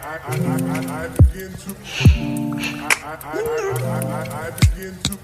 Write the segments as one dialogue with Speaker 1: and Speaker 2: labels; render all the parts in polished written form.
Speaker 1: I begin to I begin to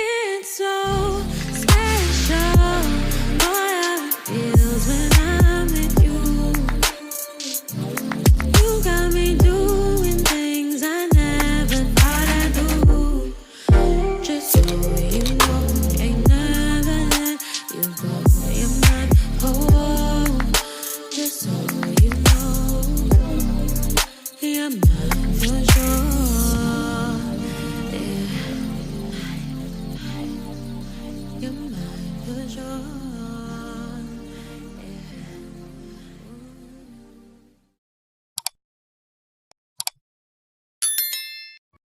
Speaker 2: It's so special, boy, how it feels when I'm with you. You got me doing things I never thought I'd do. Just so you know, ain't never let you go. You're my home. Just so you know, you're mine for sure. Yeah. You're mine for sure.